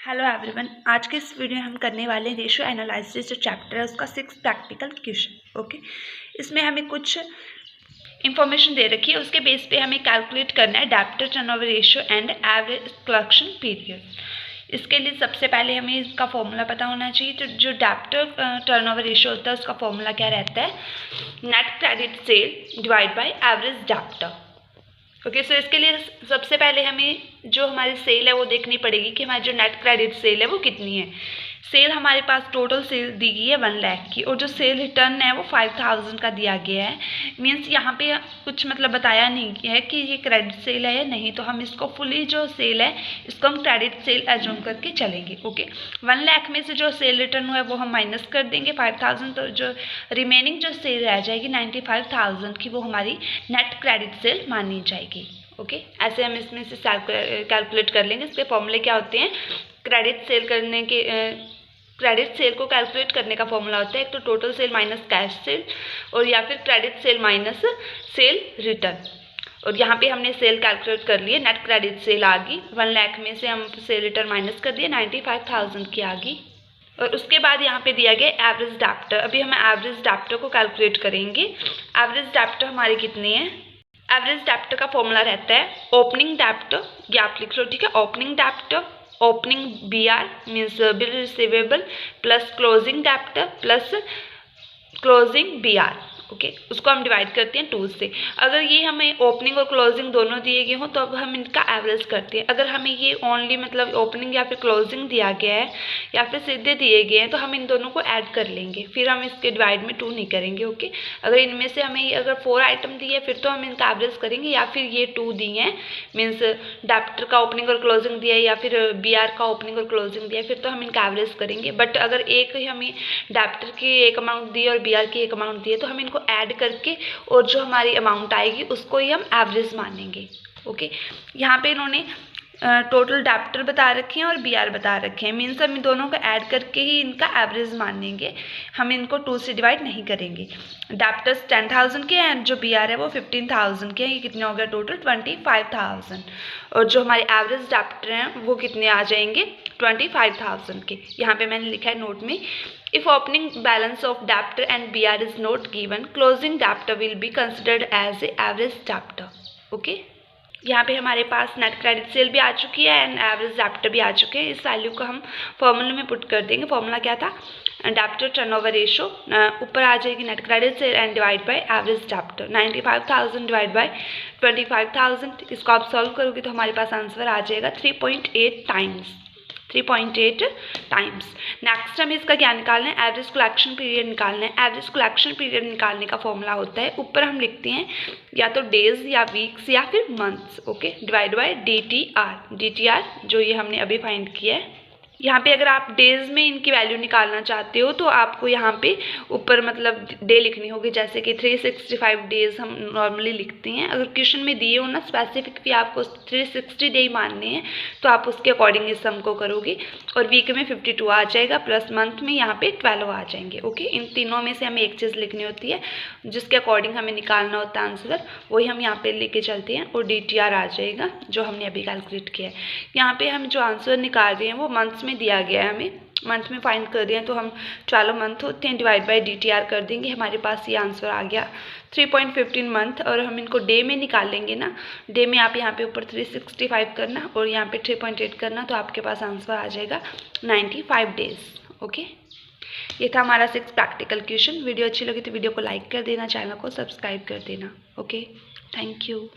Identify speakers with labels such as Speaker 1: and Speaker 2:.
Speaker 1: Hello everyone, आज के इस वीडियो में हम करने वाले हैं रेशियो एनालिसिस जो चैप्टर है उसका 6 प्रैक्टिकल क्वेश्चन। ओके, इसमें हमें कुछ इंफॉर्मेशन दे रखी है, उसके बेस पे हमें कैलकुलेट करना है debtor turnover ratio and average collection period. इसके लिए सबसे पहले हमें इसका फॉर्मूला पता होना चाहिए। तो जो डेब्टर टर्नओवर रेशियो होता है उसका फॉर्मूला क्या रहता है? Net credit sale divide by average debtor. Okay, so इसके लिए सबसे पहले हमें जो हमारी सेल है वो देखनी पड़ेगी कि हमारी जो नेट क्रेडिट सेल है वो कितनी है। सेल हमारे पास टोटल सेल दी गई है 1 लाख की, और जो सेल रिटर्न है वो 5000 का दिया गया है। मीन्स यहाँ पे कुछ मतलब बताया नहीं है कि ये क्रेडिट सेल है या नहीं, तो हम इसको फुली जो सेल है इसको हम क्रेडिट सेल एज्यूम करके चलेंगे। ओके, 1 लाख में से जो सेल रिटर्न हुआ है वो हम माइनस कर देंगे 5000, तो जो रिमेनिंग जो सेल रह जाएगी 95,000 की वो हमारी नेट क्रेडिट सेल मानी जाएगी। ओके, ऐसे हम इसमें से कैलकुलेट कर लेंगे। इसके फॉर्मूले क्या होते हैं? क्रेडिट सेल को कैलकुलेट करने का फॉर्मूला होता है एक तो total sale minus cash cell, और या फिर credit sale minus cell return. और यहाँ पे हमने सेल कैलकुलेट कर लिए, नेट क्रेडिट सेल आ गई 1 लाख में से हम सेल रिटर्न माइनस कर दिए 95,000 की आ गई। और उसके बाद यहाँ पे दिया गया एवरेज डेब्टर। अभी हम एवरेज डेब्टर को कैलकुलेट करेंगे। एवरेज डेब्टर हमारी कितनी है? एवरेज डेब्टर का फॉर्मूला रहता है ओपनिंग डेब्टर, ये आप लिख लो, ठीक है। Opening debtor, opening BR means bill receivable, plus closing debtor plus closing BR। Okay, उसको हम डिवाइड करते हैं 2 से। अगर ये हमें ओपनिंग और क्लोजिंग दोनों दिए गए हों तो अब हम इनका एवरेज करते हैं। अगर हमें ये ओनली मतलब ओपनिंग या फिर क्लोजिंग दिया गया है या फिर सीधे दिए गए हैं तो हम इन दोनों को ऐड कर लेंगे, फिर हम इसके डिवाइड में 2 नहीं करेंगे। ओके, अगर इनमें से हमें अगर 4 आइटम दिए फिर तो हम इनका एवरेज करेंगे, या फिर ये 2 दिए हैं मीन्स डेब्टर का ओपनिंग और क्लोजिंग दिया है या फिर BR का ओपनिंग और क्लोजिंग दिया है, फिर तो हम इनका एवरेज करेंगे। बट अगर एक ही हमें डेब्टर की एक अमाउंट दी है और BR की एक अमाउंट दी है तो हम इनको ऐड करके और जो हमारी अमाउंट आएगी उसको ही हम एवरेज मानेंगे। ओके, यहाँ पे इन्होंने टोटल डेब्टर बता रखे हैं और BR बता रखे हैं, मीन्स हम इन दोनों को ऐड करके ही इनका एवरेज मानेंगे, हम इनको 2 से डिवाइड नहीं करेंगे। डेब्टर्स 10,000 के एंड जो BR है वो 15,000 के हैं। ये कितने हो गया? टोटल 25,000। और जो हमारे एवरेज डेब्टर हैं वो कितने आ जाएंगे? 25,000 के। यहाँ पे मैंने लिखा है नोट में, if opening balance of debtor and BR is not given, closing debtor will be considered as a average debtor। Okay, यहाँ पे हमारे पास नेट क्रेडिट सेल भी आ चुकी है एंड एवरेज डेब्टर भी आ चुके हैं। इस वैल्यू को हम फॉर्मूले में पुट कर देंगे। फॉर्मूला क्या था? डेब्टर टर्नओवर रेशियो, ऊपर आ जाएगी net credit sale and divide by average debtor. 95,000 divide by 25,000, इसको आप सॉल्व करोगे तो हमारे पास आंसर आ जाएगा 3.8 टाइम्स। 3.8 टाइम्स। नेक्स्ट हमें इसका क्या निकालना है? एवरेज कलेक्शन पीरियड निकालना है। एवरेज कलेक्शन पीरियड निकालने का फॉर्मूला होता है, ऊपर हम लिखते हैं या तो डेज या वीक्स या फिर months. Okay, divide by DTR जो ये हमने अभी फाइंड किया है। यहाँ पे अगर आप डेज में इनकी वैल्यू निकालना चाहते हो तो आपको यहाँ पे ऊपर मतलब डे लिखनी होगी, जैसे कि 365 डेज हम नॉर्मली लिखते हैं। अगर क्वेश्चन में दिए हो ना स्पेसिफिक भी आपको 360 डे मानने हैं तो आप उसके अकॉर्डिंग इस सम को करोगे, और वीक में 52 आ जाएगा, प्लस मंथ में यहाँ पे 12 आ जाएंगे। ओके, इन तीनों में से हमें एक चीज़ लिखनी होती है जिसके अकॉर्डिंग हमें निकालना होता है आंसर, वही हम यहाँ पे लेके चलते हैं और DTR आ जाएगा जो हमने अभी कैलकुलेट किया है। यहाँ पे हम जो आंसर निकाल रहे हैं वो मंथ्स में दिया गया है, हमें मंथ में फाइंड कर रहे हैं, तो हम 12 मंथ होते हैं डिवाइड बाय DTR कर देंगे, हमारे पास ये आंसर आ गया 3.15 मंथ। और हम इनको डे में निकालेंगे ना, डे में आप यहाँ पे ऊपर 365 करना और यहाँ पे 3.8 करना, तो आपके पास आंसर आ जाएगा 95 डेज। ओके, ये था हमारा 6 प्रैक्टिकल क्वेश्चन। वीडियो अच्छी लगी तो वीडियो को लाइक कर देना, चैनल को सब्सक्राइब कर देना। Okay, thank you.